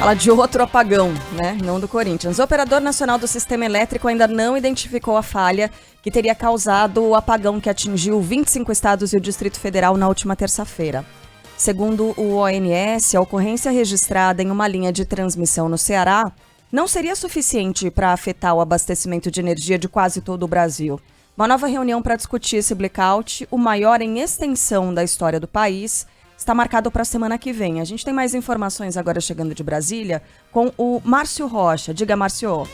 Fala de outro apagão, né? Não do Corinthians. O Operador Nacional do Sistema Elétrico ainda não identificou a falha que teria causado o apagão que atingiu 25 estados e o Distrito Federal na última terça-feira. Segundo o ONS, a ocorrência registrada em uma linha de transmissão no Ceará não seria suficiente para afetar o abastecimento de energia de quase todo o Brasil. Uma nova reunião para discutir esse blackout, o maior em extensão da história do país, está marcado para a semana que vem. A gente tem mais informações agora chegando de Brasília com o Márcio Rocha. Diga, Márcio.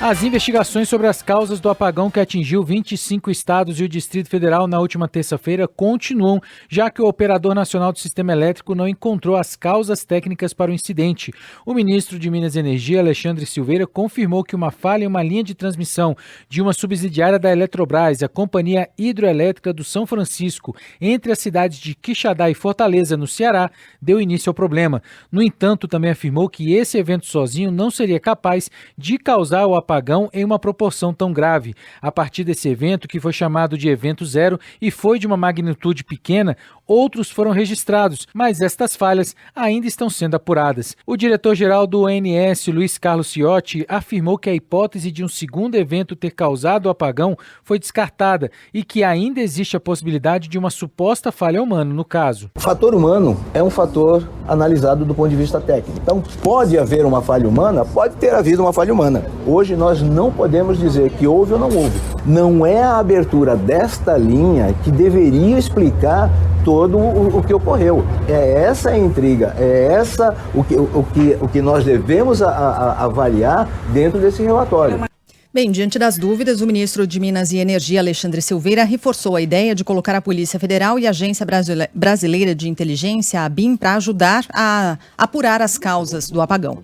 As investigações sobre as causas do apagão que atingiu 25 estados e o Distrito Federal na última terça-feira continuam, já que o Operador Nacional do Sistema Elétrico não encontrou as causas técnicas para o incidente. O ministro de Minas e Energia, Alexandre Silveira, confirmou que uma falha em uma linha de transmissão de uma subsidiária da Eletrobras, a Companhia Hidroelétrica do São Francisco, entre as cidades de Quixadá e Fortaleza, no Ceará, deu início ao problema. No entanto, também afirmou que esse evento sozinho não seria capaz de causar o apagão em uma proporção tão grave. A partir desse evento, que foi chamado de Evento Zero e foi de uma magnitude pequena, outros foram registrados, mas estas falhas ainda estão sendo apuradas. O diretor-geral do ONS, Luiz Carlos Ciotti, afirmou que a hipótese de um segundo evento ter causado o apagão foi descartada e que ainda existe a possibilidade de uma suposta falha humana no caso. O fator humano é um fator analisado do ponto de vista técnico. Então, pode haver uma falha humana? Pode ter havido uma falha humana. Hoje nós não podemos dizer que houve ou não houve. Não é a abertura desta linha que deveria explicar todo o que ocorreu. É essa a intriga, é essa o que nós devemos avaliar dentro desse relatório. Bem, diante das dúvidas, o ministro de Minas e Energia, Alexandre Silveira, reforçou a ideia de colocar a Polícia Federal e a Agência Brasileira de Inteligência, a ABIN, para ajudar a apurar as causas do apagão.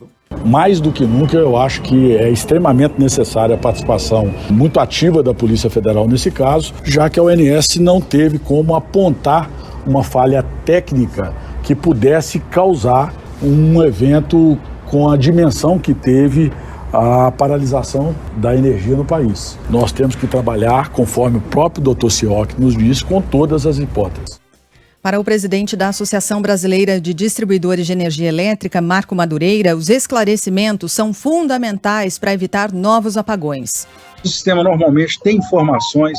Mais do que nunca, eu acho que é extremamente necessária a participação muito ativa da Polícia Federal nesse caso, já que a ONS não teve como apontar uma falha técnica que pudesse causar um evento com a dimensão que teve a paralisação da energia no país. Nós temos que trabalhar, conforme o próprio Dr. Ciotti nos disse, com todas as hipóteses. Para o presidente da Associação Brasileira de Distribuidores de Energia Elétrica, Marco Madureira, os esclarecimentos são fundamentais para evitar novos apagões. O sistema normalmente tem informações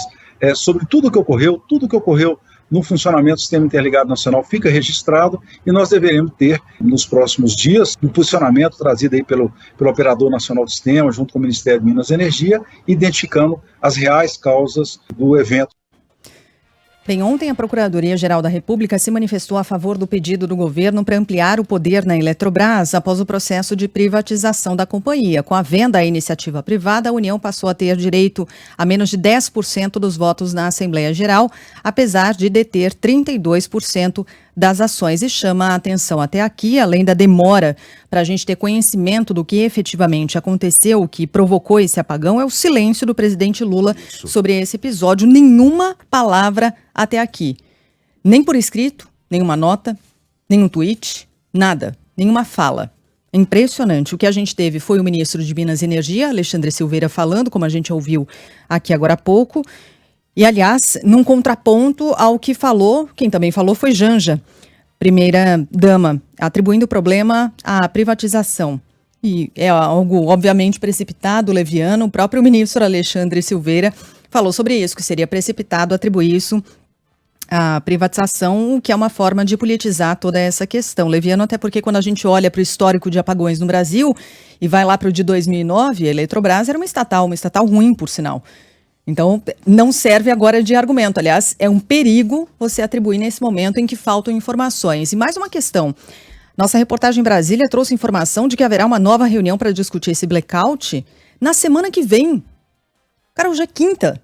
sobre tudo o que ocorreu no funcionamento do Sistema Interligado Nacional fica registrado e nós deveremos ter, nos próximos dias, um posicionamento trazido aí pelo Operador Nacional do Sistema, junto com o Ministério de Minas e Energia, identificando as reais causas do evento. Bem, ontem a Procuradoria-Geral da República se manifestou a favor do pedido do governo para ampliar o poder na Eletrobras após o processo de privatização da companhia. Com a venda à iniciativa privada, a União passou a ter direito a menos de 10% dos votos na Assembleia Geral, apesar de deter 32% das ações. E chama a atenção até aqui, além da demora para a gente ter conhecimento do que efetivamente aconteceu, o que provocou esse apagão, é o silêncio do presidente Lula sobre esse episódio. Nenhuma palavra até aqui. Nem por escrito, nenhuma nota, nenhum tweet, nada, nenhuma fala. É impressionante. O que a gente teve foi o ministro de Minas e Energia, Alexandre Silveira, falando, como a gente ouviu aqui agora há pouco. E, aliás, num contraponto ao que falou, quem também falou foi Janja, primeira-dama, atribuindo o problema à privatização. E é algo, obviamente, precipitado, leviano. O próprio ministro Alexandre Silveira falou sobre isso, que seria precipitado atribuir isso à privatização, o que é uma forma de politizar toda essa questão. Leviano, até porque quando a gente olha para o histórico de apagões no Brasil e vai lá para o de 2009, a Eletrobras era uma estatal ruim, por sinal. Então, não serve agora de argumento. Aliás, é um perigo você atribuir nesse momento em que faltam informações. E mais uma questão. Nossa reportagem em Brasília trouxe informação de que haverá uma nova reunião para discutir esse blackout na semana que vem. Cara, hoje é quinta.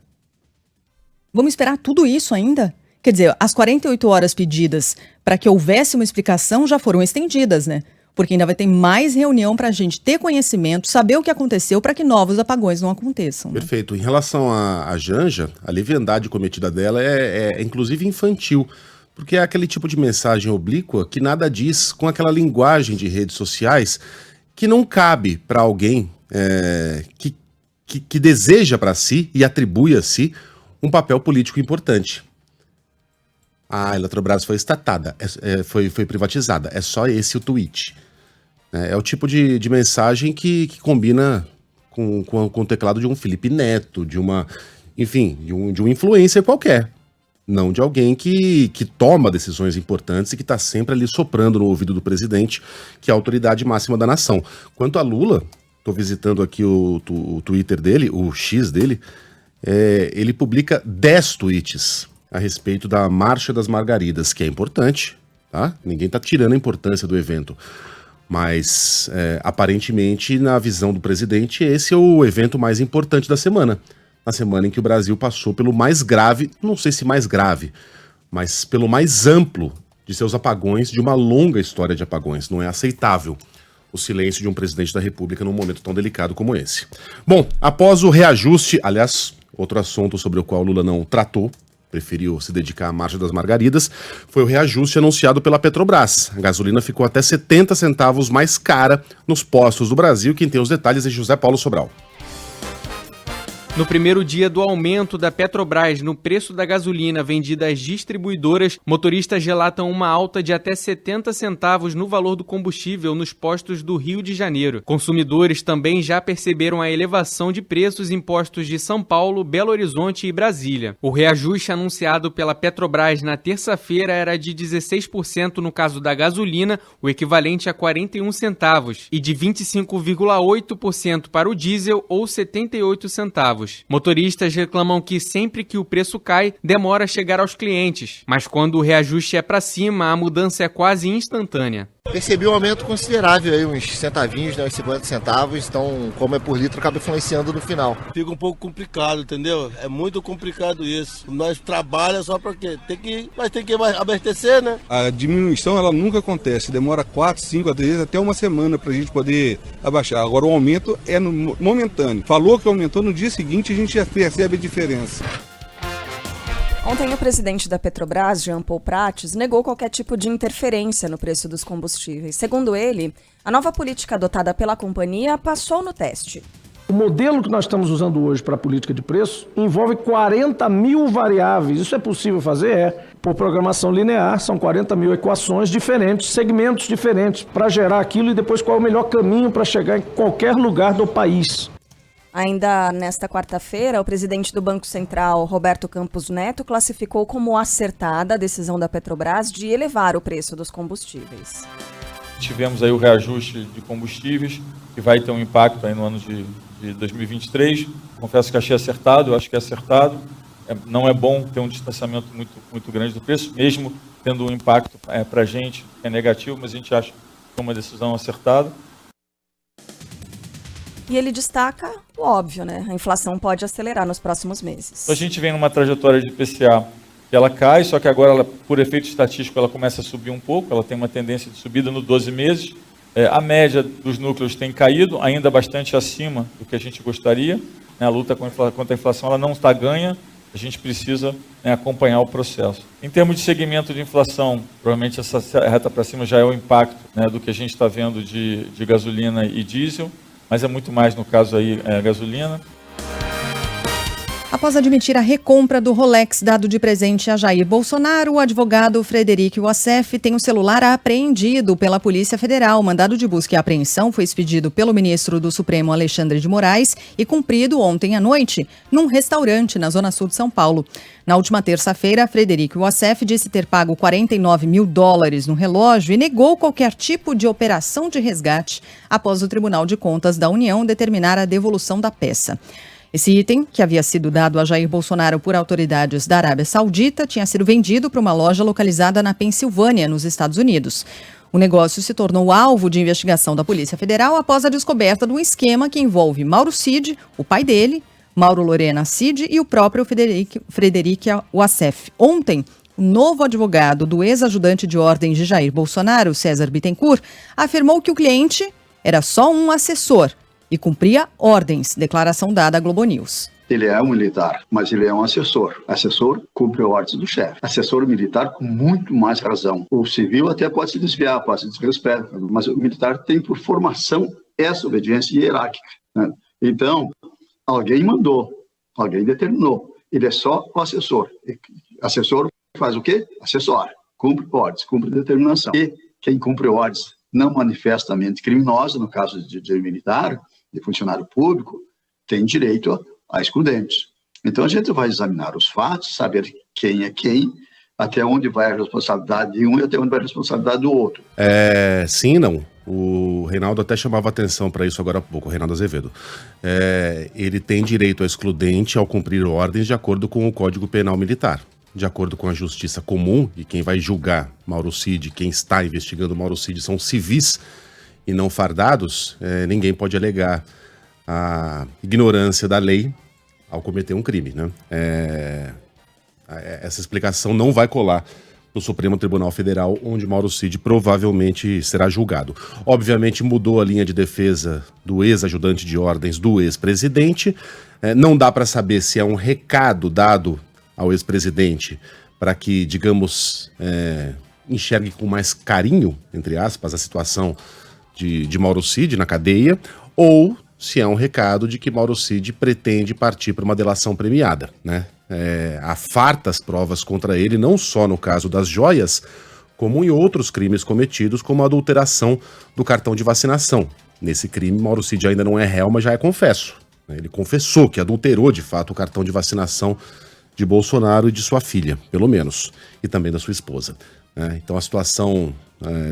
Vamos esperar tudo isso ainda? Quer dizer, as 48 horas pedidas para que houvesse uma explicação já foram estendidas, né? Porque ainda vai ter mais reunião para a gente ter conhecimento, saber o que aconteceu para que novos apagões não aconteçam. Né? Perfeito. Em relação à Janja, a leviandade cometida dela é inclusive infantil, porque é aquele tipo de mensagem oblíqua que nada diz com aquela linguagem de redes sociais que não cabe para alguém que deseja para si e atribui a si um papel político importante. A Eletrobras foi estatada, foi privatizada. É só esse o tweet. né? É o tipo de mensagem que combina com o teclado de um Felipe Neto, de um influencer qualquer. Não de alguém que toma decisões importantes e que está sempre ali soprando no ouvido do presidente, que é a autoridade máxima da nação. Quanto a Lula, estou visitando aqui o Twitter dele, o X dele, ele publica 10 tweets a respeito da Marcha das Margaridas, que é importante, tá? Ninguém está tirando a importância do evento. Mas, aparentemente, na visão do presidente, esse é o evento mais importante da semana. Na semana em que o Brasil passou pelo mais grave, não sei se mais grave, mas pelo mais amplo de seus apagões, de uma longa história de apagões. Não é aceitável o silêncio de um presidente da República num momento tão delicado como esse. Bom, após o reajuste, aliás, outro assunto sobre o qual Lula não tratou, preferiu se dedicar à Marcha das Margaridas, foi o reajuste anunciado pela Petrobras. A gasolina ficou até 70 centavos mais cara nos postos do Brasil. Quem tem os detalhes é José Paulo Sobral. No primeiro dia do aumento da Petrobras no preço da gasolina vendida às distribuidoras, motoristas relatam uma alta de até 70 centavos no valor do combustível nos postos do Rio de Janeiro. Consumidores também já perceberam a elevação de preços em postos de São Paulo, Belo Horizonte e Brasília. O reajuste anunciado pela Petrobras na terça-feira era de 16% no caso da gasolina, o equivalente a 41 centavos, e de 25,8% para o diesel, ou 78 centavos. Motoristas reclamam que sempre que o preço cai, demora a chegar aos clientes. Mas quando o reajuste é para cima, a mudança é quase instantânea. Percebi um aumento considerável, aí, uns centavinhos, né, uns 50 centavos, então como é por litro acaba influenciando no final. Fica um pouco complicado, entendeu? É muito complicado isso. Nós trabalhamos só para quê? Mas tem que abastecer, né? A diminuição ela nunca acontece, demora 4, 5, às vezes até uma semana para a gente poder abaixar. Agora o aumento é momentâneo. Falou que aumentou, no dia seguinte a gente já percebe a diferença. Ontem, o presidente da Petrobras, Jean Paul Prates, negou qualquer tipo de interferência no preço dos combustíveis. Segundo ele, a nova política adotada pela companhia passou no teste. O modelo que nós estamos usando hoje para a política de preço envolve 40 mil variáveis. Isso é possível fazer? Por programação linear, são 40 mil equações diferentes, segmentos diferentes, para gerar aquilo e depois qual é o melhor caminho para chegar em qualquer lugar do país. Ainda nesta quarta-feira, o presidente do Banco Central, Roberto Campos Neto, classificou como acertada a decisão da Petrobras de elevar o preço dos combustíveis. Tivemos aí o reajuste de combustíveis, que vai ter um impacto aí no ano de 2023. Confesso que achei acertado, eu acho que é acertado. Não é bom ter um distanciamento muito grande do preço, mesmo tendo um impacto para a gente, que é negativo, mas a gente acha que é uma decisão acertada. E ele destaca o óbvio, né? A inflação pode acelerar nos próximos meses. A gente vem numa trajetória de IPCA que ela cai, só que agora, ela, por efeito estatístico, ela começa a subir um pouco, ela tem uma tendência de subida nos 12 meses. A média dos núcleos tem caído, ainda bastante acima do que a gente gostaria. A luta contra a inflação ela não está ganha, a gente precisa acompanhar o processo. Em termos de segmento de inflação, provavelmente essa reta para cima já é o impacto do que a gente está vendo de gasolina e diesel, mas é muito mais no caso aí gasolina. Após admitir a recompra do Rolex dado de presente a Jair Bolsonaro, o advogado Frederic Wassef tem o celular apreendido pela Polícia Federal. O mandado de busca e apreensão foi expedido pelo ministro do Supremo, Alexandre de Moraes, e cumprido ontem à noite num restaurante na Zona Sul de São Paulo. Na última terça-feira, Frederic Wassef disse ter pago $49 mil no relógio e negou qualquer tipo de operação de resgate após o Tribunal de Contas da União determinar a devolução da peça. Esse item, que havia sido dado a Jair Bolsonaro por autoridades da Arábia Saudita, tinha sido vendido para uma loja localizada na Pensilvânia, nos Estados Unidos. O negócio se tornou alvo de investigação da Polícia Federal após a descoberta de um esquema que envolve Mauro Cid, o pai dele, Mauro Lorena Cid e o próprio Frederic Wassef. Ontem, o novo advogado do ex-ajudante de ordens de Jair Bolsonaro, César Bittencourt, afirmou que o cliente era só um assessor e cumpria ordens, declaração dada à Globo News. Ele é um militar, mas ele é um assessor. Assessor cumpre ordens do chefe. Assessor militar com muito mais razão. O civil até pode se desviar, pode se desrespeitar, mas o militar tem por formação essa obediência hierárquica, né? Então, alguém mandou, alguém determinou. Ele é só o assessor. Assessor faz o quê? Assessora. Cumpre ordens, cumpre determinação. E quem cumpre ordens não manifestamente criminosa, no caso de militar, de funcionário público, tem direito a excludentes. Então a gente vai examinar os fatos, saber quem é quem, até onde vai a responsabilidade de um e até onde vai a responsabilidade do outro. Sim, não. O Reinaldo até chamava atenção para isso agora há pouco, o Reinaldo Azevedo. Ele tem direito a excludente ao cumprir ordens de acordo com o Código Penal Militar. De acordo com a Justiça Comum, e quem vai julgar Mauro Cid, quem está investigando Mauro Cid são civis e não fardados, ninguém pode alegar a ignorância da lei ao cometer um crime, né? Essa explicação não vai colar no Supremo Tribunal Federal, onde Mauro Cid provavelmente será julgado. Obviamente mudou a linha de defesa do ex-ajudante de ordens do ex-presidente. Não dá para saber se é um recado dado ao ex-presidente para que, digamos, enxergue com mais carinho, entre aspas, a situação de Mauro Cid na cadeia, ou se é um recado de que Mauro Cid pretende partir para uma delação premiada, né? Há fartas provas contra ele, não só no caso das joias, como em outros crimes cometidos, como a adulteração do cartão de vacinação. Nesse crime, Mauro Cid ainda não é réu, mas já é confesso. Ele confessou que adulterou, de fato, o cartão de vacinação de Bolsonaro e de sua filha, pelo menos, e também da sua esposa. Então a situação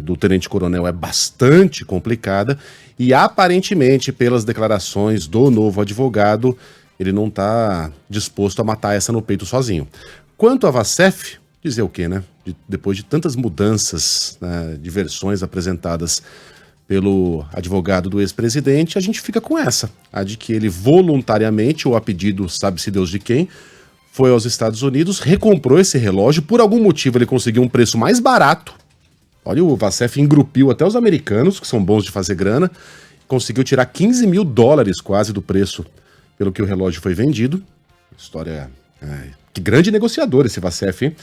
do tenente-coronel é bastante complicada e, aparentemente, pelas declarações do novo advogado, ele não está disposto a matar essa no peito sozinho. Quanto a Vacef, dizer o quê, né? Depois de tantas mudanças, né, de versões apresentadas pelo advogado do ex-presidente, a gente fica com essa, a de que ele voluntariamente, ou a pedido sabe-se Deus de quem, foi aos Estados Unidos, recomprou esse relógio, por algum motivo ele conseguiu um preço mais barato. Olha, o Vacef engrupiu até os americanos, que são bons de fazer grana, conseguiu tirar $15 mil quase do preço pelo que o relógio foi vendido. História... que grande negociador esse Vacef, hein?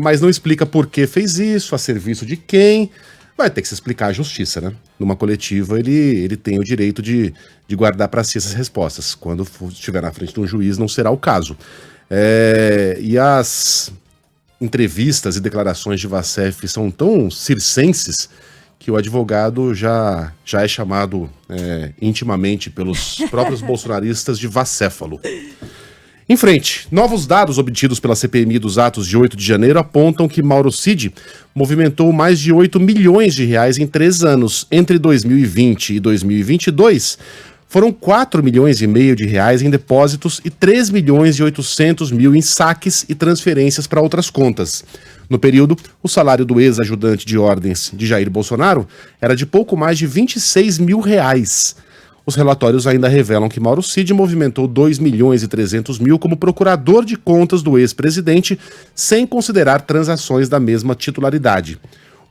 Mas não explica por que fez isso, a serviço de quem. Vai ter que se explicar à justiça, né? Numa coletiva, ele tem o direito de guardar para si essas respostas. Quando estiver na frente de um juiz, não será o caso. E as entrevistas e declarações de Vacef são tão circenses que o advogado já é chamado intimamente pelos próprios bolsonaristas de vacéfalo. Em frente, novos dados obtidos pela CPMI dos atos de 8 de janeiro apontam que Mauro Cid movimentou mais de R$8 milhões em 3 anos. Entre 2020 e 2022, foram R$4,5 milhões em depósitos e R$3,8 milhões em saques e transferências para outras contas. No período, o salário do ex-ajudante de ordens de Jair Bolsonaro era de pouco mais de R$26 mil. Os relatórios ainda revelam que Mauro Cid movimentou R$2,3 milhões como procurador de contas do ex-presidente, sem considerar transações da mesma titularidade.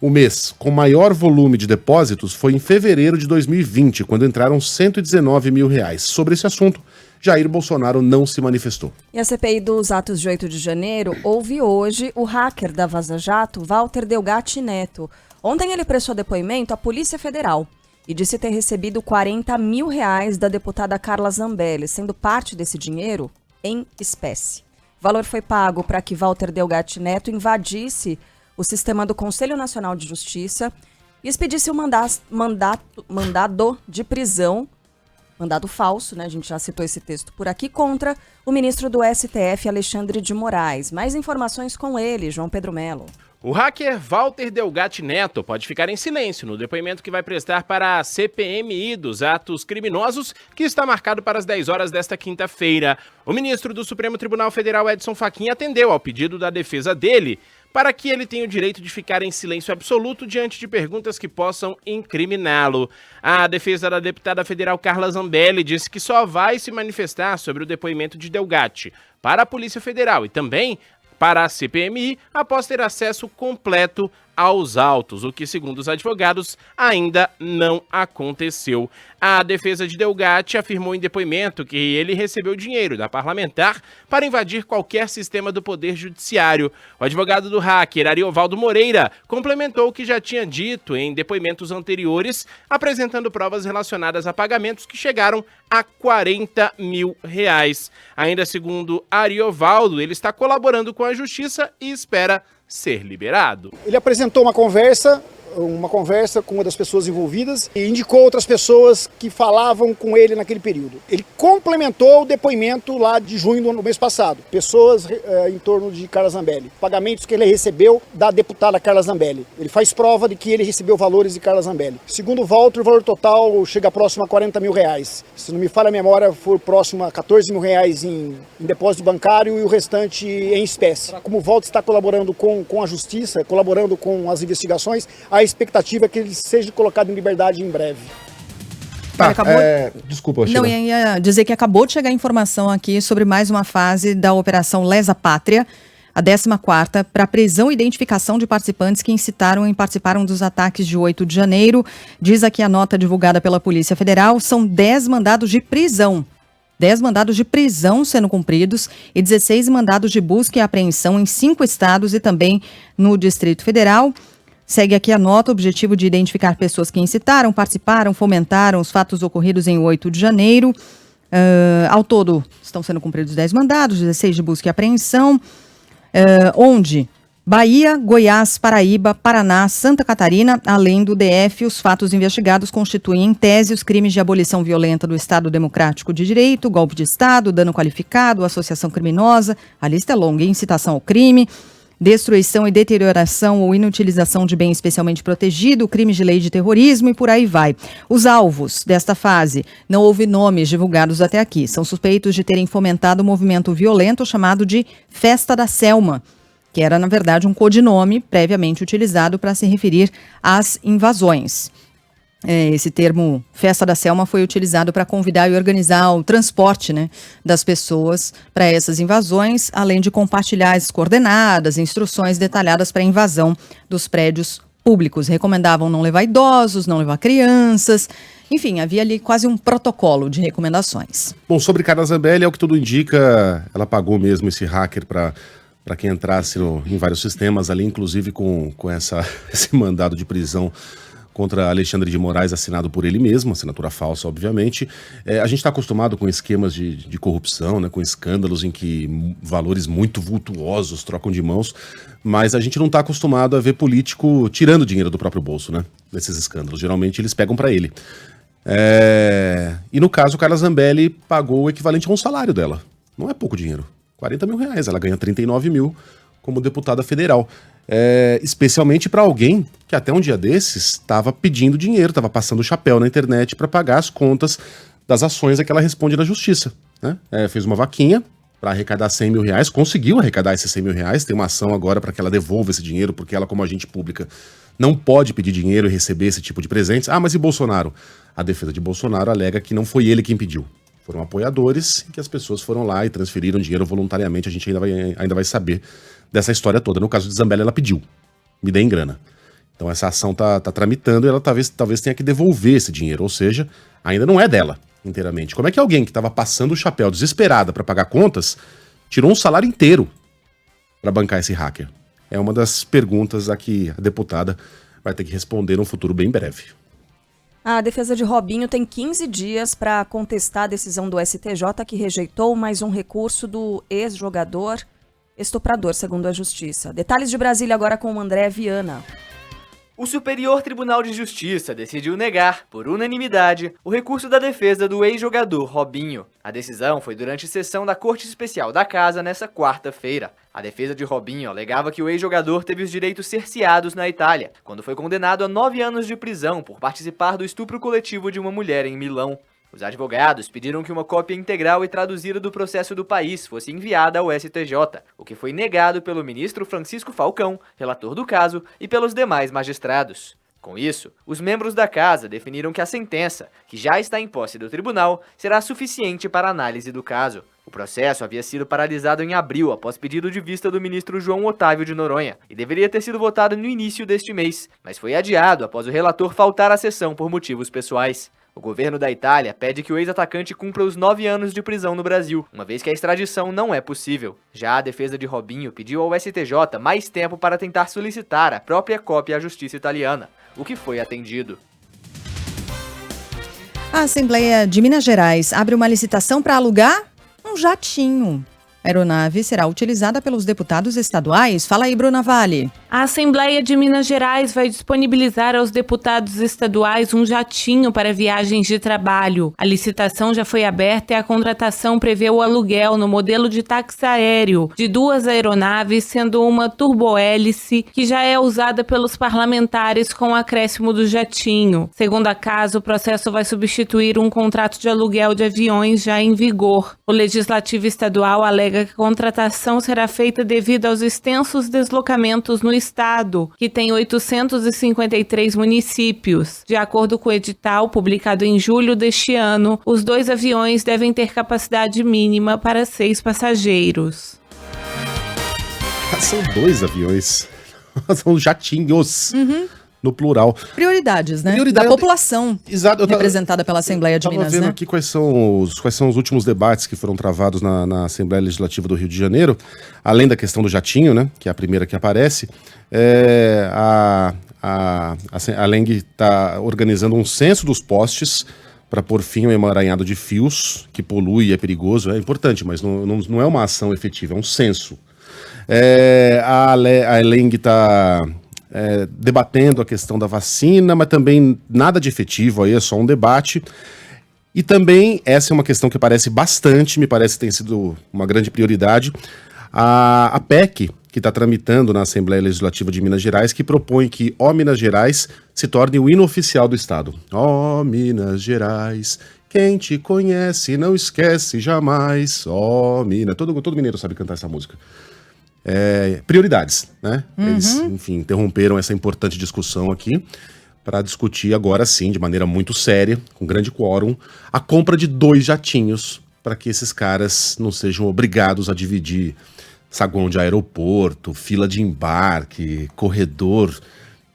O mês com maior volume de depósitos foi em fevereiro de 2020, quando entraram R$119 mil. Sobre esse assunto, Jair Bolsonaro não se manifestou. E a CPI dos atos de 8 de janeiro ouve hoje o hacker da Vaza Jato, Walter Delgatti Neto. Ontem ele prestou depoimento à Polícia Federal e disse ter recebido R$40 mil da deputada Carla Zambelli, sendo parte desse dinheiro em espécie. O valor foi pago para que Walter Delgatti Neto invadisse o sistema do Conselho Nacional de Justiça e expedisse um mandado de prisão, mandado falso, né? A gente já citou esse texto por aqui, contra o ministro do STF, Alexandre de Moraes. Mais informações com ele, João Pedro Melo. O hacker Walter Delgatti Neto pode ficar em silêncio no depoimento que vai prestar para a CPMI dos atos criminosos, que está marcado para as 10 horas desta quinta-feira. O ministro do Supremo Tribunal Federal, Edson Fachin, atendeu ao pedido da defesa dele para que ele tenha o direito de ficar em silêncio absoluto diante de perguntas que possam incriminá-lo. A defesa da deputada federal Carla Zambelli disse que só vai se manifestar sobre o depoimento de Delgatti para a Polícia Federal e também para a CPMI após ter acesso completo aos autos, o que, segundo os advogados, ainda não aconteceu. A defesa de Delgatti afirmou em depoimento que ele recebeu dinheiro da parlamentar para invadir qualquer sistema do Poder Judiciário. O advogado do hacker, Ariovaldo Moreira, complementou o que já tinha dito em depoimentos anteriores, apresentando provas relacionadas a pagamentos que chegaram a R$40 mil. Ainda segundo Ariovaldo, ele está colaborando com a justiça e espera ser liberado. Ele apresentou uma conversa uma conversa com uma das pessoas envolvidas e indicou outras pessoas que falavam com ele naquele período. Ele complementou o depoimento lá de junho do mês passado. Pessoas em torno de Carla Zambelli. Pagamentos que ele recebeu da deputada Carla Zambelli. Ele faz prova de que ele recebeu valores de Carla Zambelli. Segundo o Walter, o valor total chega próximo a R$40 mil. Se não me falha a memória, foi próximo a R$14 mil em depósito bancário e o restante em espécie. Como o Walter está colaborando com a justiça, colaborando com as investigações, a expectativa é que ele seja colocado em liberdade em breve. Tá, desculpa, Sheila. Não, ia dizer que acabou de chegar informação aqui sobre mais uma fase da Operação Lesa Pátria, a 14ª, para prisão e identificação de participantes que incitaram e participaram dos ataques de 8 de janeiro. Diz aqui a nota divulgada pela Polícia Federal, são 10 mandados de prisão. 10 mandados de prisão sendo cumpridos e 16 mandados de busca e apreensão em 5 estados e também no Distrito Federal. Segue aqui a nota, objetivo de identificar pessoas que incitaram, participaram, fomentaram os fatos ocorridos em 8 de janeiro. Ao todo, estão sendo cumpridos 10 mandados, 16 de busca e apreensão, onde Bahia, Goiás, Paraíba, Paraná, Santa Catarina, além do DF, os fatos investigados constituem, em tese, os crimes de abolição violenta do Estado Democrático de Direito, golpe de Estado, dano qualificado, associação criminosa, a lista é longa, incitação ao crime, destruição e deterioração ou inutilização de bem especialmente protegido, crimes de lei de terrorismo e por aí vai. Os alvos desta fase, não houve nomes divulgados até aqui, são suspeitos de terem fomentado um movimento violento chamado de Festa da Selma, que era, na verdade, um codinome previamente utilizado para se referir às invasões. Esse termo Festa da Selma foi utilizado para convidar e organizar o transporte, né, das pessoas para essas invasões, além de compartilhar as coordenadas, instruções detalhadas para a invasão dos prédios públicos. Recomendavam não levar idosos, não levar crianças, enfim, havia ali quase um protocolo de recomendações. Bom, sobre Carla Zambelli, é o que tudo indica, ela pagou mesmo esse hacker para quem entrasse em vários sistemas ali, inclusive com esse mandado de prisão contra Alexandre de Moraes, assinado por ele mesmo, assinatura falsa, obviamente. A gente está acostumado com esquemas de corrupção, né, com escândalos em que valores muito vultuosos trocam de mãos, mas a gente não está acostumado a ver político tirando dinheiro do próprio bolso, né, nesses escândalos. Geralmente eles pegam para ele. E no caso, Carla Zambelli pagou o equivalente a um salário dela. Não é pouco dinheiro. R$40 mil. Ela ganha 39 mil como deputada federal. Especialmente para alguém que até um dia desses estava pedindo dinheiro, estava passando o chapéu na internet para pagar as contas das ações a que ela responde na justiça, né? Fez uma vaquinha para arrecadar R$100 mil, conseguiu arrecadar esses R$100 mil, tem uma ação agora para que ela devolva esse dinheiro, porque ela, como agente pública, não pode pedir dinheiro e receber esse tipo de presentes. Ah, mas e Bolsonaro? A defesa de Bolsonaro alega que não foi ele quem pediu. Foram apoiadores e que as pessoas foram lá e transferiram dinheiro voluntariamente. A gente ainda vai saber dessa história toda. No caso de Zambelli, ela pediu, me deem grana. Então essa ação tá tramitando e ela talvez tenha que devolver esse dinheiro, ou seja, ainda não é dela inteiramente. Como é que alguém que estava passando o chapéu desesperada para pagar contas tirou um salário inteiro para bancar esse hacker? É uma das perguntas a que a deputada vai ter que responder no futuro bem breve. A defesa de Robinho tem 15 dias para contestar a decisão do STJ que rejeitou mais um recurso do ex-jogador estuprador, segundo a Justiça. Detalhes de Brasília agora com o André Viana. O Superior Tribunal de Justiça decidiu negar, por unanimidade, o recurso da defesa do ex-jogador Robinho. A decisão foi durante sessão da Corte Especial da Casa nesta quarta-feira. A defesa de Robinho alegava que o ex-jogador teve os direitos cerceados na Itália, quando foi condenado a 9 anos de prisão por participar do estupro coletivo de uma mulher em Milão. Os advogados pediram que uma cópia integral e traduzida do processo do país fosse enviada ao STJ, o que foi negado pelo ministro Francisco Falcão, relator do caso, e pelos demais magistrados. Com isso, os membros da casa definiram que a sentença, que já está em posse do tribunal, será suficiente para análise do caso. O processo havia sido paralisado em abril após pedido de vista do ministro João Otávio de Noronha e deveria ter sido votado no início deste mês, mas foi adiado após o relator faltar à sessão por motivos pessoais. O governo da Itália pede que o ex-atacante cumpra os 9 anos de prisão no Brasil, uma vez que a extradição não é possível. Já a defesa de Robinho pediu ao STJ mais tempo para tentar solicitar a própria cópia à justiça italiana, o que foi atendido. A Assembleia de Minas Gerais abre uma licitação para alugar um jatinho. A aeronave será utilizada pelos deputados estaduais. Fala aí, Bruna Vale. A Assembleia de Minas Gerais vai disponibilizar aos deputados estaduais um jatinho para viagens de trabalho. A licitação já foi aberta e a contratação prevê o aluguel no modelo de táxi aéreo de 2 aeronaves, sendo uma turbohélice que já é usada pelos parlamentares com o acréscimo do jatinho. Segundo a casa, o processo vai substituir um contrato de aluguel de aviões já em vigor. O Legislativo Estadual alega que a contratação será feita devido aos extensos deslocamentos no estado, que tem 853 municípios. De acordo com o edital, publicado em julho deste ano, os 2 aviões devem ter capacidade mínima para 6 passageiros. São 2 aviões. São jatinhos. No plural. Prioridades, né? Da população. Exato, representada pela Assembleia de Minas, vendo, né? Aqui quais são os últimos debates que foram travados na Assembleia Legislativa do Rio de Janeiro, além da questão do jatinho, né? Que é a primeira que aparece. A Leng está organizando um censo dos postes para pôr fim ao emaranhado de fios, que polui e é perigoso. É importante, mas não é uma ação efetiva, é um censo. A Leng está debatendo a questão da vacina, mas também nada de efetivo, aí é só um debate. E também, essa é uma questão que aparece bastante, me parece que tem sido uma grande prioridade, a PEC, que está tramitando na Assembleia Legislativa de Minas Gerais, que propõe que Ó Minas Gerais se torne o hino oficial do Estado. Ó Minas Gerais, quem te conhece não esquece jamais. Ó Minas... Todo mineiro sabe cantar essa música. Prioridades, né? Eles, enfim, interromperam essa importante discussão aqui para discutir agora sim, de maneira muito séria, com grande quórum, a compra de 2 jatinhos para que esses caras não sejam obrigados a dividir saguão de aeroporto, fila de embarque, corredor,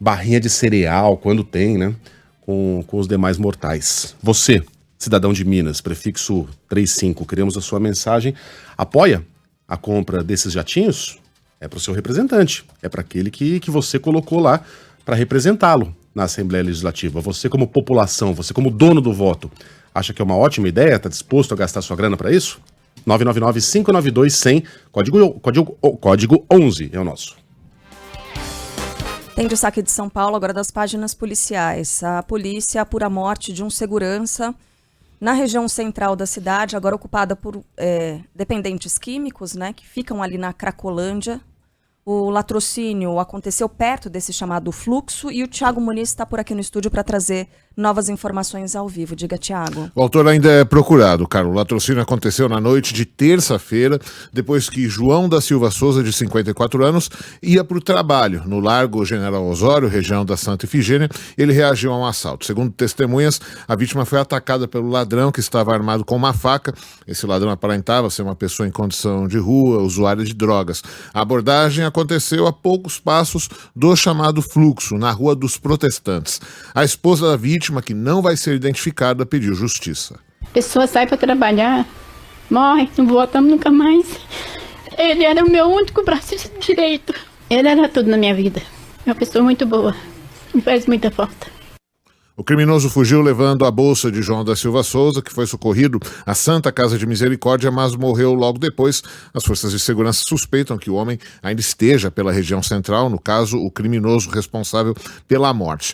barrinha de cereal, quando tem, né? Com os demais mortais. Você, cidadão de Minas, prefixo 35, queremos a sua mensagem. Apoia a compra desses jatinhos? É para o seu representante, é para aquele que você colocou lá para representá-lo na Assembleia Legislativa. Você como população, você como dono do voto, acha que é uma ótima ideia? Está disposto a gastar sua grana para isso? 999-592-100, código 11 é o nosso. Tem destaque de São Paulo, agora das páginas policiais. A polícia apura a morte de um segurança na região central da cidade, agora ocupada por dependentes químicos, né, que ficam ali na Cracolândia. O latrocínio aconteceu perto desse chamado fluxo e o Thiago Muniz está por aqui no estúdio para trazer novas informações ao vivo. Diga, Thiago. O autor ainda é procurado, Carlos. O latrocínio aconteceu na noite de terça-feira, depois que João da Silva Souza, de 54 anos, ia para o trabalho no Largo General Osório, região da Santa Efigênia. Ele reagiu a um assalto. Segundo testemunhas, a vítima foi atacada pelo ladrão que estava armado com uma faca. Esse ladrão aparentava ser uma pessoa em condição de rua, usuária de drogas. A abordagem aconteceu a poucos passos do chamado fluxo, na Rua dos Protestantes. A esposa da vítima, que não vai ser identificada, pediu justiça. A pessoa sai para trabalhar, morre, não voltamos nunca mais. Ele era o meu único braço direito. Ele era tudo na minha vida. É uma pessoa muito boa, me faz muita falta. O criminoso fugiu levando a bolsa de João da Silva Souza, que foi socorrido à Santa Casa de Misericórdia, mas morreu logo depois. As forças de segurança suspeitam que o homem ainda esteja pela região central, no caso, o criminoso responsável pela morte.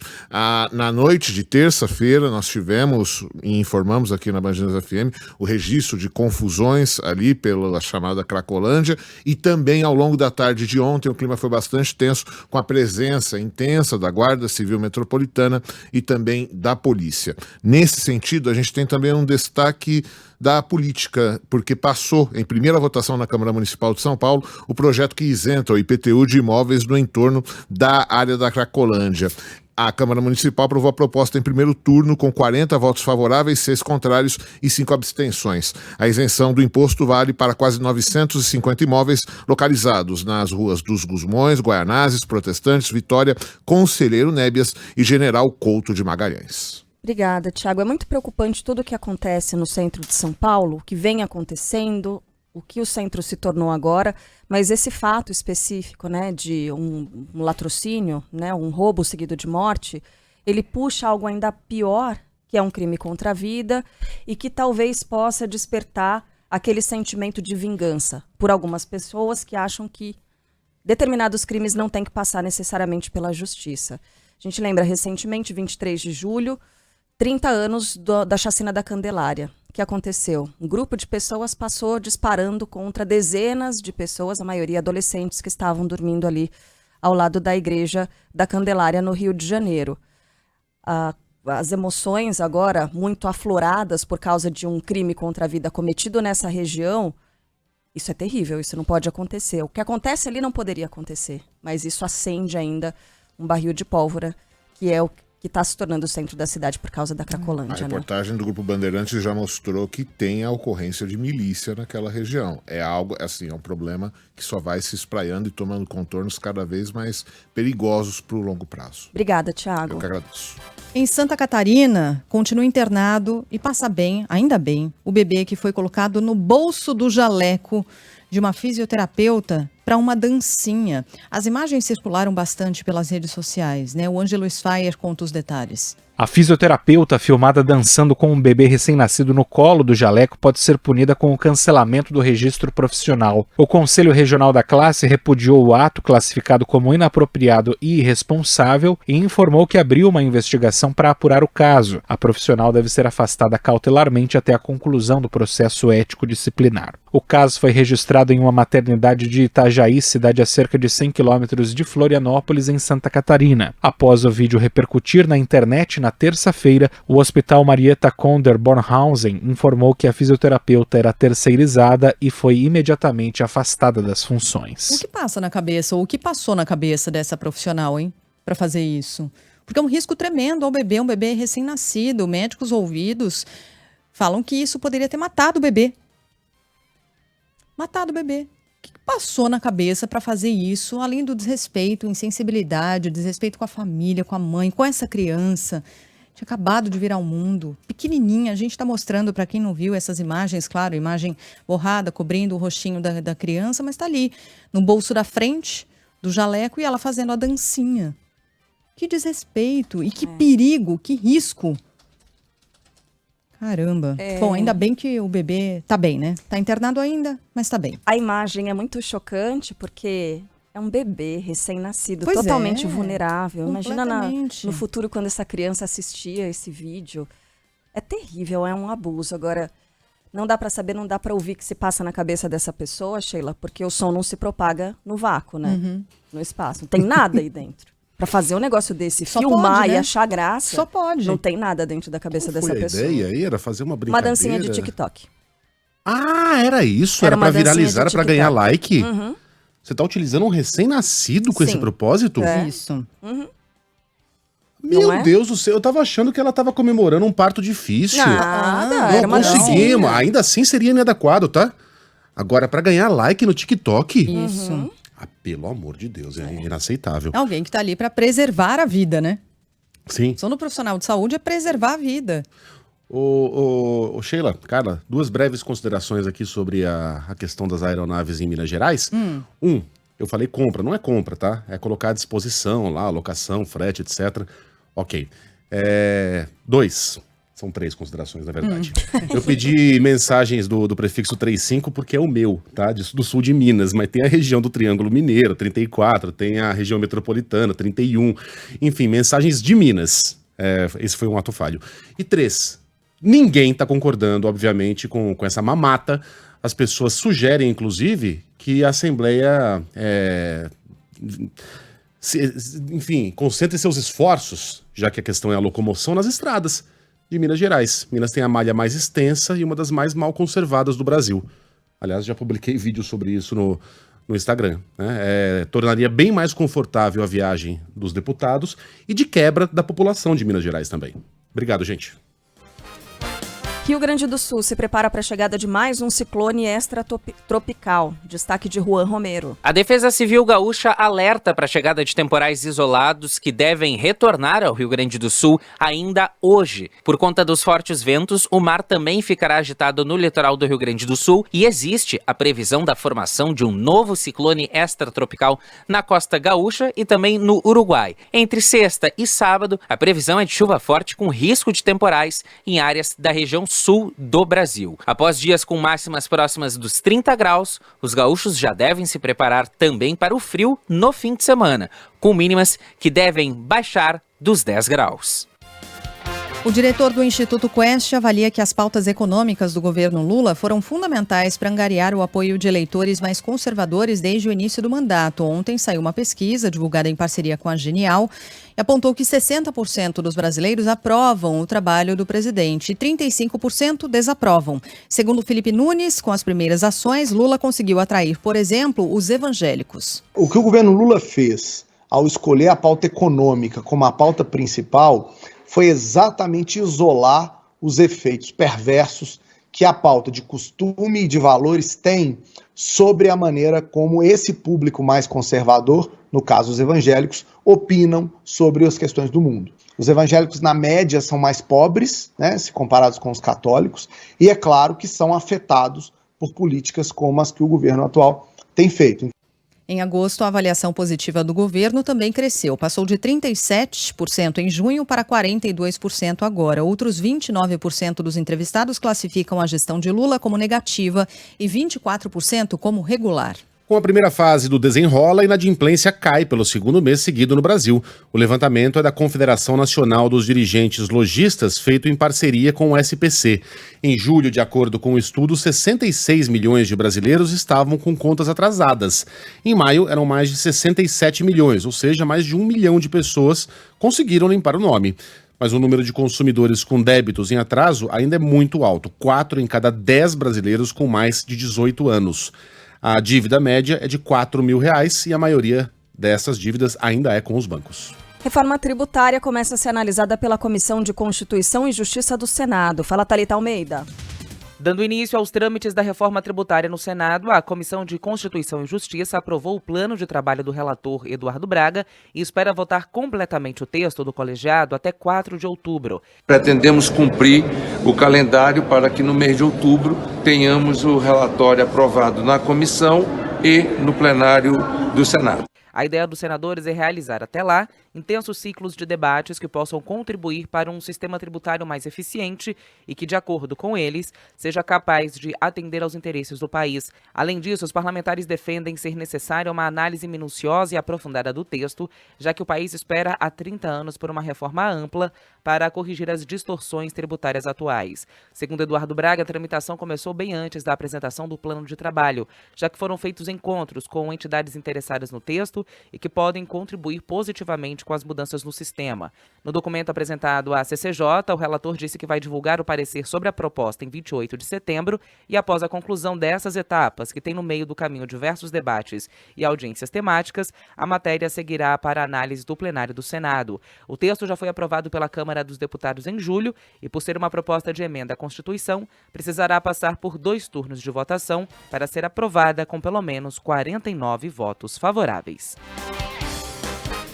Na noite de terça-feira, nós tivemos e informamos aqui na Band News FM o registro de confusões ali pela chamada Cracolândia, e também ao longo da tarde de ontem o clima foi bastante tenso, com a presença intensa da Guarda Civil Metropolitana e também da polícia. Nesse sentido, a gente tem também um destaque da política, porque passou em primeira votação na Câmara Municipal de São Paulo o projeto que isenta o IPTU de imóveis no entorno da área da Cracolândia. A Câmara Municipal aprovou a proposta em primeiro turno com 40 votos favoráveis, 6 contrários e 5 abstenções. A isenção do imposto vale para quase 950 imóveis localizados nas ruas dos Gusmões, Guaianazes, Protestantes, Vitória, Conselheiro Nébias e General Couto de Magalhães. Obrigada, Thiago. É muito preocupante tudo o que acontece no centro de São Paulo, o que vem acontecendo, o que o centro se tornou agora, mas esse fato específico, né, de um latrocínio, né, um roubo seguido de morte, ele puxa algo ainda pior, que é um crime contra a vida, e que talvez possa despertar aquele sentimento de vingança por algumas pessoas que acham que determinados crimes não têm que passar necessariamente pela justiça. A gente lembra recentemente, 23 de julho, 30 anos da chacina da Candelária. O que aconteceu? Um grupo de pessoas passou disparando contra dezenas de pessoas, a maioria adolescentes, que estavam dormindo ali ao lado da igreja da Candelária, no Rio de Janeiro. As emoções agora muito afloradas por causa de um crime contra a vida cometido nessa região, isso é terrível, isso não pode acontecer. O que acontece ali não poderia acontecer, mas isso acende ainda um barril de pólvora, que é o que está se tornando o centro da cidade por causa da Cracolândia. A reportagem do Grupo Bandeirantes já mostrou que tem a ocorrência de milícia naquela região. É algo, assim, é um problema que só vai se espraiando e tomando contornos cada vez mais perigosos para o longo prazo. Obrigada, Thiago. Eu que agradeço. Em Santa Catarina, continua internado e passa bem, ainda bem, o bebê que foi colocado no bolso do jaleco de uma fisioterapeuta para uma dancinha. As imagens circularam bastante pelas redes sociais, né? O Ângelo Sfaier conta os detalhes. A fisioterapeuta filmada dançando com um bebê recém-nascido no colo do jaleco pode ser punida com o cancelamento do registro profissional. O Conselho Regional da Classe repudiou o ato classificado como inapropriado e irresponsável e informou que abriu uma investigação para apurar o caso. A profissional deve ser afastada cautelarmente até a conclusão do processo ético disciplinar. O caso foi registrado em uma maternidade de Itajaí, cidade a cerca de 100 quilômetros de Florianópolis, em Santa Catarina. Após o vídeo repercutir na internet na terça-feira, o Hospital Marietta Konder Bornhausen informou que a fisioterapeuta era terceirizada e foi imediatamente afastada das funções. O que passa na cabeça, ou o que passou na cabeça dessa profissional, hein, para fazer isso? Porque é um risco tremendo ao bebê, um bebê recém-nascido. Médicos ouvidos falam que isso poderia ter matado o bebê. Matado o bebê. O que passou na cabeça para fazer isso, além do desrespeito, insensibilidade, desrespeito com a família, com a mãe, com essa criança? Tinha acabado de vir ao mundo, pequenininha. A gente está mostrando para quem não viu essas imagens, claro, imagem borrada, cobrindo o rostinho da criança, mas está ali, no bolso da frente do jaleco, e ela fazendo a dancinha. Que desrespeito, e que perigo, que risco. Caramba. Bom, ainda bem que o bebê tá bem, né? Tá internado ainda, mas tá bem. A imagem é muito chocante porque é um bebê recém-nascido, totalmente vulnerável. Imagina no futuro, quando essa criança assistia esse vídeo. É terrível, é um abuso. Agora, não dá para saber, não dá para ouvir o que se passa na cabeça dessa pessoa, Sheila, porque o som não se propaga no vácuo, né? No espaço. Não tem nada aí dentro. Pra fazer um negócio desse, Só filmar pode, né? E achar graça. Só pode. Não tem nada dentro da cabeça dessa pessoa. A ideia aí era fazer uma brincadeira. Uma dancinha de TikTok. Ah, era isso? Era pra viralizar, era pra ganhar like? Você tá utilizando um recém-nascido com esse propósito? Isso. Meu Deus do céu, eu tava achando que ela tava comemorando um parto difícil. Nada, não era uma conseguimos, dancinha. ainda assim seria inadequado, tá? Agora, pra ganhar like no TikTok? Isso. Ah, pelo amor de Deus, é inaceitável. Alguém que tá ali para preservar a vida, né? Sim. Ação do profissional de saúde é preservar a vida. Ô, Sheila, Carla, duas breves considerações aqui sobre a questão das aeronaves em Minas Gerais. Eu falei compra, não é compra, tá? É colocar à disposição lá, locação, frete, etc. Ok. 2, são 3 considerações, na verdade. Eu pedi mensagens do prefixo 35 porque é o meu, tá? Do sul de Minas, mas tem a região do Triângulo Mineiro, 34, tem a região metropolitana, 31. Enfim, mensagens de Minas. Esse foi um ato falho. E 3, ninguém tá concordando, obviamente, com essa mamata. As pessoas sugerem, inclusive, que a Assembleia, enfim, concentre seus esforços, já que a questão é a locomoção, nas estradas de Minas Gerais. Minas tem a malha mais extensa e uma das mais mal conservadas do Brasil. Aliás, já publiquei vídeo sobre isso no Instagram. Né? Tornaria bem mais confortável a viagem dos deputados e de quebra da população de Minas Gerais também. Obrigado, gente. Rio Grande do Sul se prepara para a chegada de mais um ciclone extratropical. Destaque de Juan Romero. A Defesa Civil Gaúcha alerta para a chegada de temporais isolados que devem retornar ao Rio Grande do Sul ainda hoje. Por conta dos fortes ventos, o mar também ficará agitado no litoral do Rio Grande do Sul e existe a previsão da formação de um novo ciclone extratropical na costa gaúcha e também no Uruguai. Entre sexta e sábado, a previsão é de chuva forte com risco de temporais em áreas da região sul sul do Brasil. Após dias com máximas próximas dos 30 graus, os gaúchos já devem se preparar também para o frio no fim de semana, com mínimas que devem baixar dos 10 graus. O diretor do Instituto Quest avalia que as pautas econômicas do governo Lula foram fundamentais para angariar o apoio de eleitores mais conservadores desde o início do mandato. Ontem saiu uma pesquisa divulgada em parceria com a Genial e apontou que 60% dos brasileiros aprovam o trabalho do presidente e 35% desaprovam. Segundo Felipe Nunes, com as primeiras ações, Lula conseguiu atrair, por exemplo, os evangélicos. O que o governo Lula fez ao escolher a pauta econômica como a pauta principal foi exatamente isolar os efeitos perversos que a pauta de costume e de valores tem sobre a maneira como esse público mais conservador, no caso os evangélicos, opinam sobre as questões do mundo. Os evangélicos, na média, são mais pobres, né, se comparados com os católicos, e é claro que são afetados por políticas como as que o governo atual tem feito. Em agosto, a avaliação positiva do governo também cresceu. Passou de 37% em junho para 42% agora. Outros 29% dos entrevistados classificam a gestão de Lula como negativa e 24% como regular. Com a primeira fase do desenrola, a inadimplência cai pelo segundo mês seguido no Brasil. O levantamento é da Confederação Nacional dos Dirigentes Lojistas, feito em parceria com o SPC. Em julho, de acordo com o estudo, 66 milhões de brasileiros estavam com contas atrasadas. Em maio, eram mais de 67 milhões, ou seja, mais de 1 milhão de pessoas conseguiram limpar o nome. Mas o número de consumidores com débitos em atraso ainda é muito alto. 4 em cada 10 brasileiros com mais de 18 anos. A dívida média é de R$4 mil e a maioria dessas dívidas ainda é com os bancos. Reforma tributária começa a ser analisada pela Comissão de Constituição e Justiça do Senado. Fala, Thalita Almeida. Dando início aos trâmites da reforma tributária no Senado, a Comissão de Constituição e Justiça aprovou o plano de trabalho do relator Eduardo Braga e espera votar completamente o texto do colegiado até 4 de outubro. Pretendemos cumprir o calendário para que no mês de outubro tenhamos o relatório aprovado na comissão e no plenário do Senado. A ideia dos senadores é realizar até lá intensos ciclos de debates que possam contribuir para um sistema tributário mais eficiente e que, de acordo com eles, seja capaz de atender aos interesses do país. Além disso, os parlamentares defendem ser necessária uma análise minuciosa e aprofundada do texto, já que o país espera há 30 anos por uma reforma ampla para corrigir as distorções tributárias atuais. Segundo Eduardo Braga, a tramitação começou bem antes da apresentação do plano de trabalho, já que foram feitos encontros com entidades interessadas no texto e que podem contribuir positivamente com as mudanças no sistema. No documento apresentado à CCJ, o relator disse que vai divulgar o parecer sobre a proposta em 28 de setembro e, após a conclusão dessas etapas, que tem no meio do caminho diversos debates e audiências temáticas, a matéria seguirá para análise do plenário do Senado. O texto já foi aprovado pela Câmara dos Deputados em julho e, por ser uma proposta de emenda à Constituição, precisará passar por 2 turnos de votação para ser aprovada com pelo menos 49 votos favoráveis.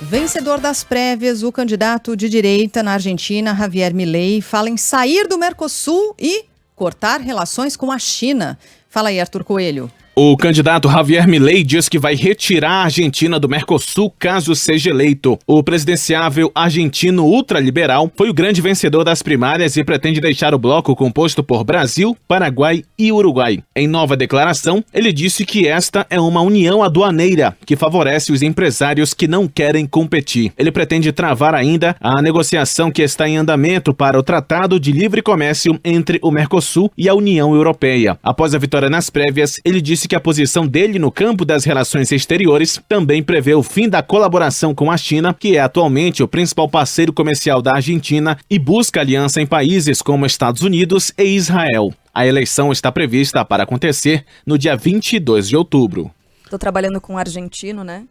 Vencedor das prévias, o candidato de direita na Argentina, Javier Milei, fala em sair do Mercosul e cortar relações com a China. Fala aí, Arthur Coelho. O candidato Javier Milei diz que vai retirar a Argentina do Mercosul caso seja eleito. O presidenciável argentino ultraliberal foi o grande vencedor das primárias e pretende deixar o bloco composto por Brasil, Paraguai e Uruguai. Em nova declaração, ele disse que esta é uma união aduaneira que favorece os empresários que não querem competir. Ele pretende travar ainda a negociação que está em andamento para o Tratado de Livre Comércio entre o Mercosul e a União Europeia. Após a vitória nas prévias, ele disse que a posição dele no campo das relações exteriores também prevê o fim da colaboração com a China, que é atualmente o principal parceiro comercial da Argentina e busca aliança em países como Estados Unidos e Israel. A eleição está prevista para acontecer no dia 22 de outubro. Tô trabalhando com um argentino, né?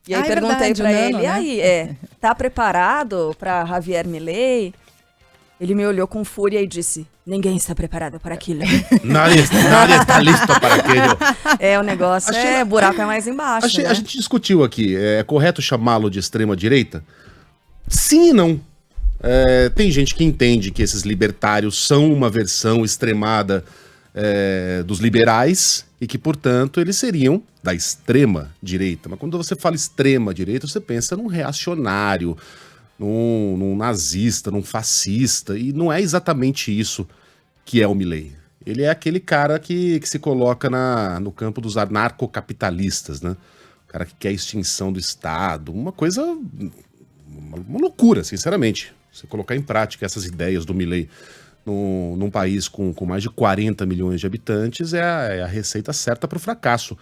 E aí é perguntei verdade, pra Nano, ele, né? e aí, tá preparado pra Javier Milei? Ele me olhou com fúria e disse, ninguém está preparado para aquilo. Nadie está listo para aquilo. O negócio buraco é mais embaixo, né? A gente discutiu aqui, é correto chamá-lo de extrema-direita? Sim e não. Tem gente que entende que esses libertários são uma versão extremada dos liberais e que, portanto, eles seriam da extrema-direita. Mas quando você fala extrema-direita, você pensa num reacionário, num nazista, num fascista, e não é exatamente isso que é o Milei. Ele é aquele cara que se coloca no campo dos anarcocapitalistas, né? O cara que quer a extinção do Estado, uma coisa, uma loucura, sinceramente. Você colocar em prática essas ideias do Milei num país com mais de 40 milhões de habitantes é a receita certa para o fracasso.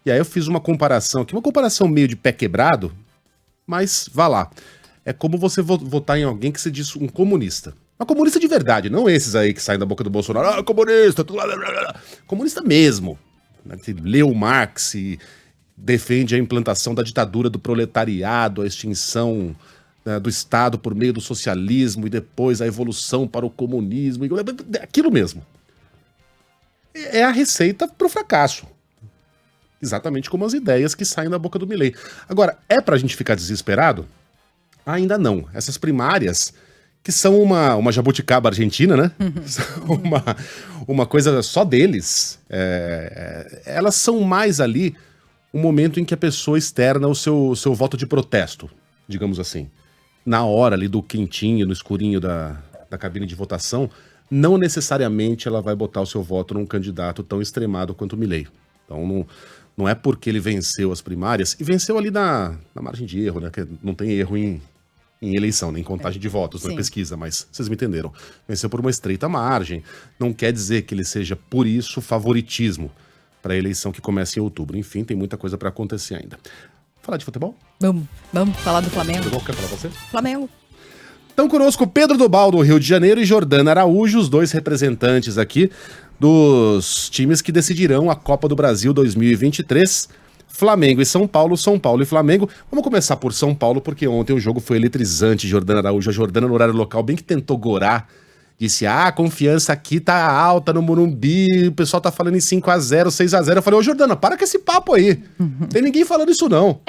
E aí eu fiz uma comparação aqui, uma comparação meio de pé quebrado, mas vá lá. É como você votar em alguém que se diz um comunista. Um comunista de verdade, não esses aí que saem da boca do Bolsonaro. Comunista! Comunista mesmo. Né, que leu Marx e defende a implantação da ditadura do proletariado, a extinção, né, do Estado por meio do socialismo e depois a evolução para o comunismo. Aquilo mesmo. É a receita para o fracasso. Exatamente como as ideias que saem da boca do Milei. Agora, é pra gente ficar desesperado? Ainda não. Essas primárias, que são uma jabuticaba argentina, né? São uma coisa só deles. Elas são mais ali um momento em que a pessoa externa o seu voto de protesto, digamos assim. Na hora ali do quentinho, no escurinho da cabine de votação, não necessariamente ela vai botar o seu voto num candidato tão extremado quanto o Milei. Então não é porque ele venceu as primárias, e venceu ali na margem de erro, né? Que não tem erro em eleição, nem contagem de votos, na pesquisa, mas vocês me entenderam. Venceu por uma estreita margem. Não quer dizer que ele seja, por isso, favoritismo para a eleição que começa em outubro. Enfim, tem muita coisa para acontecer ainda. Falar de futebol? Vamos falar do Flamengo. Futebol, quer falar você? Flamengo. Estão conosco Pedro Dobal, do Rio de Janeiro, e Jordana Araújo, os dois representantes aqui dos times que decidirão a Copa do Brasil 2023. Flamengo e São Paulo, São Paulo e Flamengo. Vamos começar por São Paulo, porque ontem o jogo foi eletrizante. Jordana Araújo, a Jordana no horário local, bem que tentou gorar. Disse, a confiança aqui tá alta no Morumbi, o pessoal tá falando em 5x0, 6x0. Eu falei, ô Jordana, para com esse papo aí. Não tem ninguém falando isso não.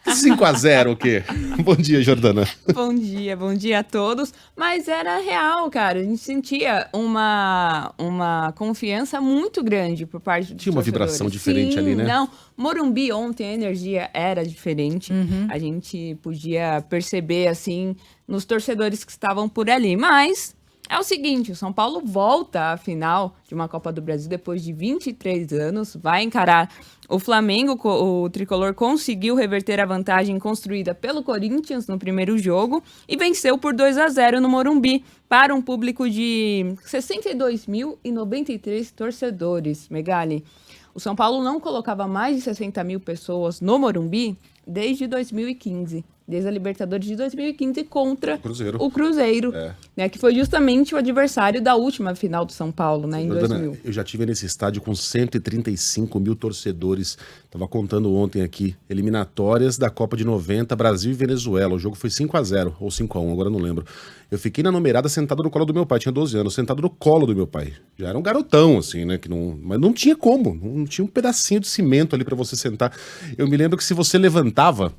5x0 o quê? Bom dia, Jordana. Bom dia a todos. Mas era real, cara. A gente sentia uma confiança muito grande por parte dos Tinha uma vibração diferente. Sim, ali, né? Não, Morumbi ontem a energia era diferente. A gente podia perceber, assim, nos torcedores que estavam por ali. Mas é o seguinte, o São Paulo volta à final de uma Copa do Brasil depois de 23 anos, vai encarar o Flamengo. O tricolor conseguiu reverter a vantagem construída pelo Corinthians no primeiro jogo e venceu por 2x0 no Morumbi, para um público de 62.093 torcedores. Megali, o São Paulo não colocava mais de 60 mil pessoas no Morumbi desde 2015. Desde a Libertadores de 2015 contra o Cruzeiro, né, que foi justamente o adversário da última final do São Paulo, né, em 2000. Eu já estive nesse estádio com 135 mil torcedores. Estava contando ontem aqui, eliminatórias da Copa de 90, Brasil e Venezuela. O jogo foi 5x0 ou 5x1, agora não lembro. Eu fiquei na numerada sentado no colo do meu pai, tinha 12 anos, sentado no colo do meu pai. Já era um garotão, assim, né, mas não tinha como, não tinha um pedacinho de cimento ali para você sentar. Eu me lembro que se você levantava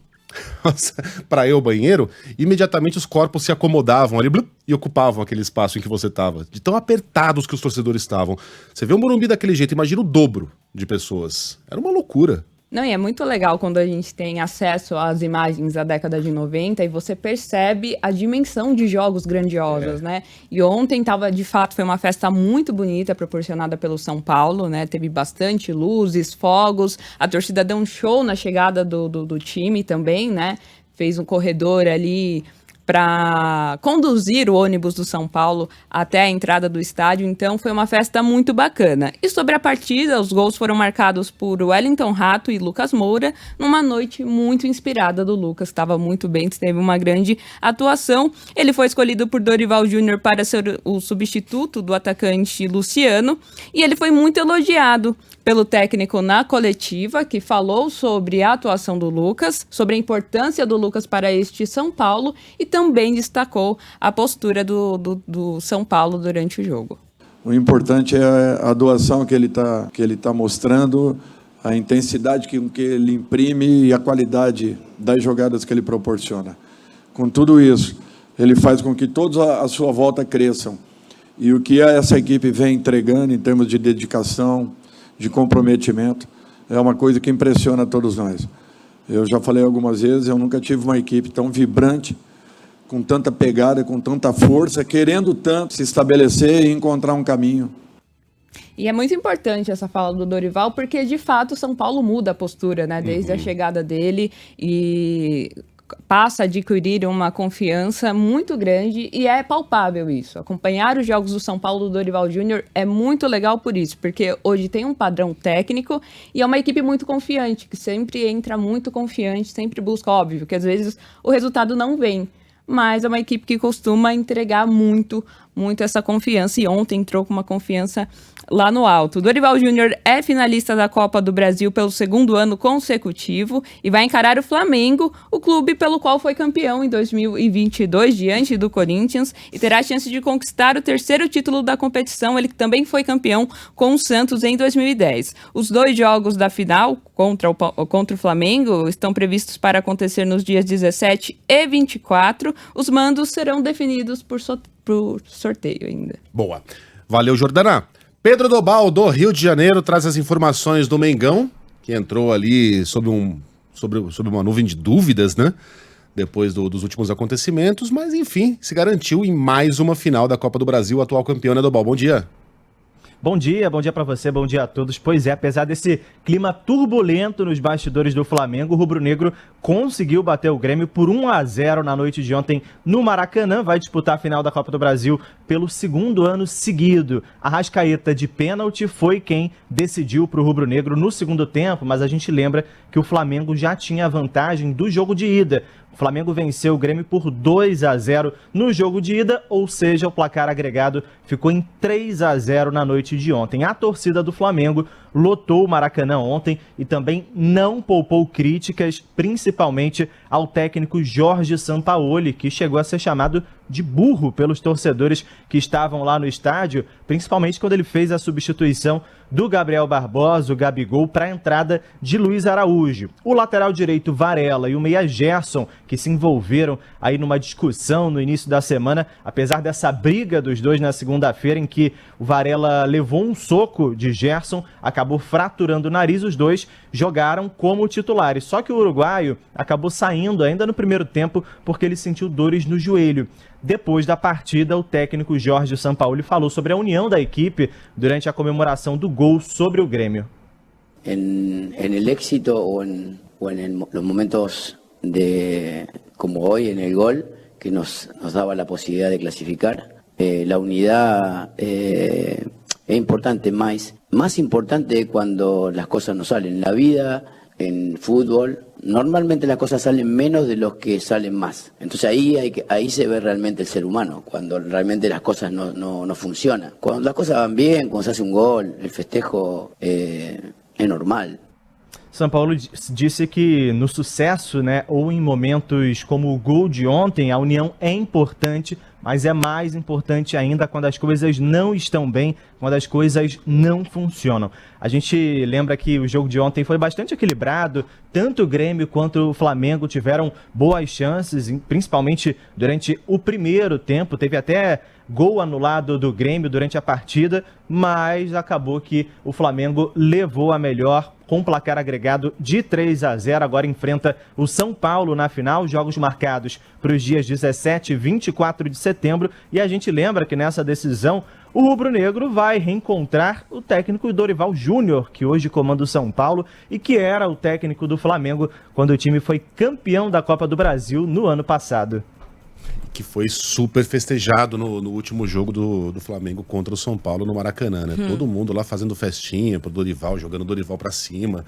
para ir ao banheiro, imediatamente os corpos se acomodavam ali e ocupavam aquele espaço em que você estava, de tão apertados que os torcedores estavam. Você vê o Morumbi daquele jeito, imagina o dobro de pessoas. Era uma loucura. Não, e é muito legal quando a gente tem acesso às imagens da década de 90 e você percebe a dimensão de jogos grandiosos, né? E ontem de fato, foi uma festa muito bonita, proporcionada pelo São Paulo, né? Teve bastante luzes, fogos, a torcida deu um show na chegada do time também, né? Fez um corredor ali para conduzir o ônibus do São Paulo até a entrada do estádio, então foi uma festa muito bacana. E sobre a partida, os gols foram marcados por Wellington Rato e Lucas Moura, numa noite muito inspirada do Lucas, estava muito bem, teve uma grande atuação. Ele foi escolhido por Dorival Júnior para ser o substituto do atacante Luciano, e ele foi muito elogiado pelo técnico na coletiva, que falou sobre a atuação do Lucas, sobre a importância do Lucas para este São Paulo, e também destacou a postura do São Paulo durante o jogo. O importante é a doação que ele tá mostrando, a intensidade que ele imprime e a qualidade das jogadas que ele proporciona. Com tudo isso, ele faz com que todos à sua volta cresçam. E o que essa equipe vem entregando em termos de dedicação, de comprometimento, é uma coisa que impressiona todos nós. Eu já falei algumas vezes, eu nunca tive uma equipe tão vibrante, com tanta pegada, com tanta força, querendo tanto se estabelecer e encontrar um caminho. E é muito importante essa fala do Dorival, porque de fato o São Paulo muda a postura, né? Desde a chegada dele, e passa a adquirir uma confiança muito grande, e é palpável isso. Acompanhar os jogos do São Paulo do Dorival Júnior é muito legal por isso, porque hoje tem um padrão técnico e é uma equipe muito confiante, que sempre entra muito confiante, sempre busca, óbvio, que às vezes o resultado não vem, mas é uma equipe que costuma entregar muito essa confiança, e ontem entrou com uma confiança lá no alto. O Dorival Júnior é finalista da Copa do Brasil pelo 2º ano consecutivo e vai encarar o Flamengo, o clube pelo qual foi campeão em 2022 diante do Corinthians, e terá a chance de conquistar o 3º título da competição, ele que também foi campeão com o Santos em 2010. Os 2 jogos da final contra o Flamengo estão previstos para acontecer nos dias 17 e 24. Os mandos serão definidos por sorteio ainda. Boa. Valeu, Jordana. Pedro Dobal, do Rio de Janeiro, traz as informações do Mengão, que entrou ali sob uma nuvem de dúvidas, né? Depois dos últimos acontecimentos, mas enfim, se garantiu em mais uma final da Copa do Brasil, atual campeão, né, Dobal? Bom dia. Bom dia para você, bom dia a todos. Pois é, apesar desse clima turbulento nos bastidores do Flamengo, o rubro-negro conseguiu bater o Grêmio por 1-0 na noite de ontem no Maracanã. Vai disputar a final da Copa do Brasil pelo 2º ano seguido. Arrascaeta de pênalti foi quem decidiu para o rubro-negro no segundo tempo, mas a gente lembra que o Flamengo já tinha a vantagem do jogo de ida. O Flamengo venceu o Grêmio por 2-0 no jogo de ida, ou seja, o placar agregado ficou em 3-0 na noite de ontem. A torcida do Flamengo lotou o Maracanã ontem e também não poupou críticas, principalmente ao técnico Jorge Sampaoli, que chegou a ser chamado de burro pelos torcedores que estavam lá no estádio, principalmente quando ele fez a substituição do Gabriel Barbosa, o Gabigol, para a entrada de Luiz Araújo. O lateral direito Varela e o meia Gerson, que se envolveram aí numa discussão no início da semana, apesar dessa briga dos dois na segunda-feira, em que o Varela levou um soco de Gerson, acabou fraturando o nariz, os dois jogaram como titulares. Só que o uruguaio acabou saindo ainda no primeiro tempo porque ele sentiu dores no joelho. Depois da partida, o técnico Jorge Sampaoli falou sobre a união da equipe durante a comemoração do gol sobre o Grêmio. En el éxito o en los momentos como hoy en el gol que nos daba la posibilidad de clasificar, la unidad es importante, más importante cuando las cosas no salen. En la vida, en fútbol, normalmente las cosas salen menos de los que salen más. Entonces ahí se ve realmente el ser humano, cuando realmente las cosas no funcionan. Cuando las cosas van bien, cuando se hace un gol, el festejo es normal. São Paulo disse que no sucesso, né, ou em momentos como o gol de ontem, a união é importante, mas é mais importante ainda quando as coisas não estão bem, quando as coisas não funcionam. A gente lembra que o jogo de ontem foi bastante equilibrado, tanto o Grêmio quanto o Flamengo tiveram boas chances, principalmente durante o primeiro tempo, teve até gol anulado do Grêmio durante a partida, mas acabou que o Flamengo levou a melhor com placar agregado de 3-0, agora enfrenta o São Paulo na final, jogos marcados para os dias 17 e 24 de setembro, e a gente lembra que nessa decisão o rubro-negro vai reencontrar o técnico Dorival Júnior, que hoje comanda o São Paulo e que era o técnico do Flamengo quando o time foi campeão da Copa do Brasil no ano passado. Que foi super festejado no último jogo do Flamengo contra o São Paulo no Maracanã, né? Todo mundo lá fazendo festinha pro Dorival, jogando Dorival pra cima,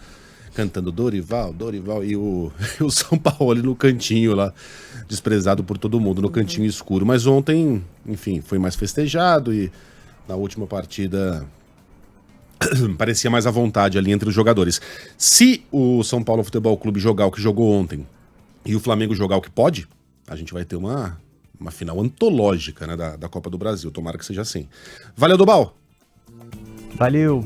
cantando Dorival, e o São Paulo ali no cantinho lá, desprezado por todo mundo, no cantinho escuro. Mas ontem, enfim, foi mais festejado e na última partida parecia mais à vontade ali entre os jogadores. Se o São Paulo Futebol Clube jogar o que jogou ontem e o Flamengo jogar o que pode, a gente vai ter uma final antológica, né, da Copa do Brasil. Tomara que seja assim. Valeu, Dobal! Valeu!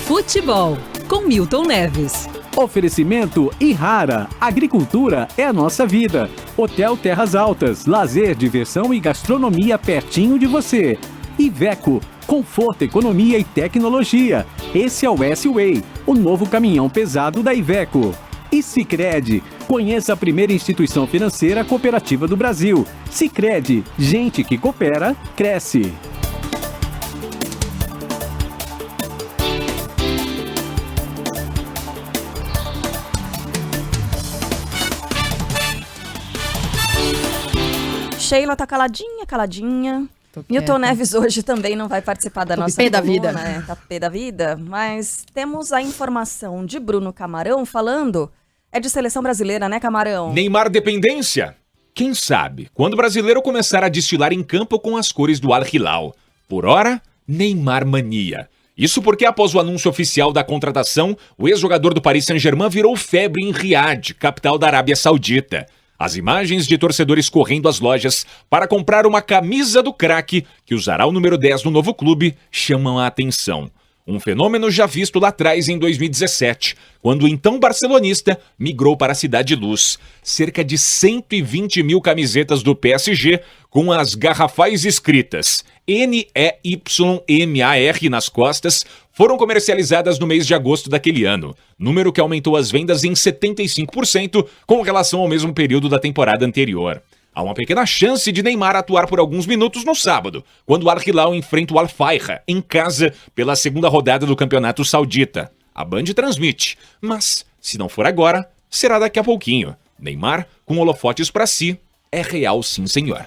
Futebol, com Milton Neves. Oferecimento Ihara. Agricultura é a nossa vida. Hotel Terras Altas. Lazer, diversão e gastronomia pertinho de você. Iveco, conforto, economia e tecnologia. Esse é o S-Way, o novo caminhão pesado da Iveco. E Sicredi, conheça a primeira instituição financeira cooperativa do Brasil. Sicredi, gente que coopera, cresce. Sheila tá caladinha. Milton Neves hoje também não vai participar da nossa pé da vida. Né? Tá pé da vida. Mas temos a informação de Bruno Camarão falando. É de seleção brasileira, né, Camarão? Neymar dependência? Quem sabe, quando o brasileiro começar a desfilar em campo com as cores do Al Hilal. Por hora, Neymar mania. Isso porque após o anúncio oficial da contratação, o ex-jogador do Paris Saint-Germain virou febre em Riad, capital da Arábia Saudita. As imagens de torcedores correndo às lojas para comprar uma camisa do craque, que usará o número 10 no novo clube, chamam a atenção. Um fenômeno já visto lá atrás em 2017, quando o então barcelonista migrou para a Cidade Luz. Cerca de 120 mil camisetas do PSG com as garrafais escritas NEYMAR nas costas foram comercializadas no mês de agosto daquele ano, número que aumentou as vendas em 75% com relação ao mesmo período da temporada anterior. Há uma pequena chance de Neymar atuar por alguns minutos no sábado, quando o Al Hilal enfrenta o Al Fayha em casa pela segunda rodada do Campeonato Saudita. A Band transmite, mas se não for agora, será daqui a pouquinho. Neymar, com holofotes para si, é real sim, senhor.